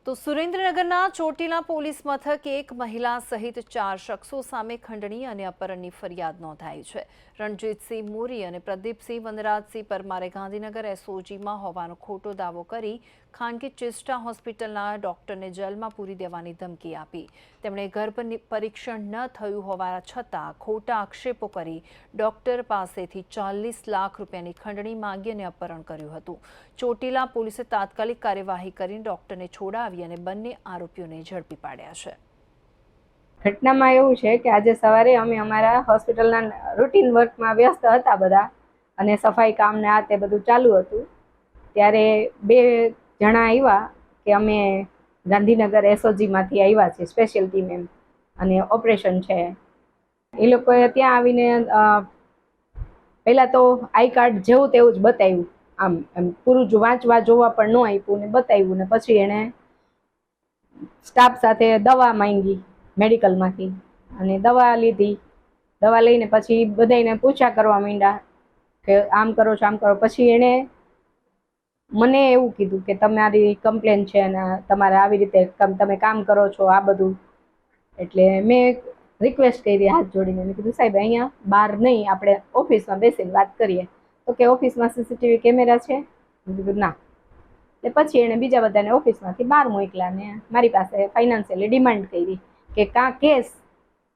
તો સુરેન્દ્રનગરના ચોટીલા પોલીસ મથકે એક મહિલા સહિત 4 શખ્સો સામે ખંડણી અને અપહરણની ફરિયાદ નોંધાઈ છે। રણજીતસિંહ મોરી અને પ્રદીપસિંહ વનરાજસિંહ પરમારે ગાંધીનગર એસઓજીમાં હોવાનો ખોટો દાવો કરી ખાનગી ચિસ્ટા હોસ્પિટલના ડોક્ટરને જેલમાં પૂરી દેવાની ધમકી આપી। તેમણે ગર્ભ પરીક્ષણ ન થયું હોવા છતાં ખોટા આક્ષેપો કરી ડોક્ટર પાસેથી 40 લાખ રૂપિયાની ખંડણી માંગી અને અપહરણ કર્યું હતું। ચોટીલા પોલીસે તાત્કાલિક કાર્યવાહી કરીને ડોક્ટરને છોડાવી અને બંને આરોપીઓને ઝડપી પાડ્યા છે। ઘટનામાં એવું છે કે આજે સવારે અમે અમારા હોસ્પિટલના રૂટીન વર્કમાં વ્યસ્ત હતા બધા અને સફાઈ કામ ને આ તે બધું ચાલુ હતું ત્યારે બે જણા આવ્યા કે અમે ગાંધીનગર એસઓજીમાંથી આવ્યા છે સ્પેશિયલ ટીમ એમ અને ઓપરેશન છે। એ લોકોએ ત્યાં આવીને પહેલાં તો આઈ કાર્ડ જેવું તેવું જ બતાવ્યું, આમ એમ પૂરું વાંચવા જોવા પણ ન આપ્યું ને બતાવ્યું ને પછી એણે સ્ટાફ સાથે દવા માંગી મેડિકલમાંથી અને દવા લીધી। દવા લઈને પછી બધાને પૂછા કરવા માંડ્યા કે આમ કરો છો આમ કરો। પછી એણે મને એવું કીધું કે તમારી કમ્પ્લેન છે અને તમારે આવી રીતે તમે કામ કરો છો આ બધું। એટલે મેં રિક્વેસ્ટ કરી હાથ જોડીને, મેં કીધું સાહેબ અહીંયા બહાર નહીં, આપણે ઓફિસમાં બેસીને વાત કરીએ। તો કે ઓફિસમાં સીસીટીવી કેમેરા છે? મેં કીધું ના। એટલે પછી એણે બીજા બધાને ઓફિસમાંથી બહાર મોકલ્યા ને મારી પાસે ફાઇનાન્શિયલી ડિમાન્ડ કરી કે કાં કેસ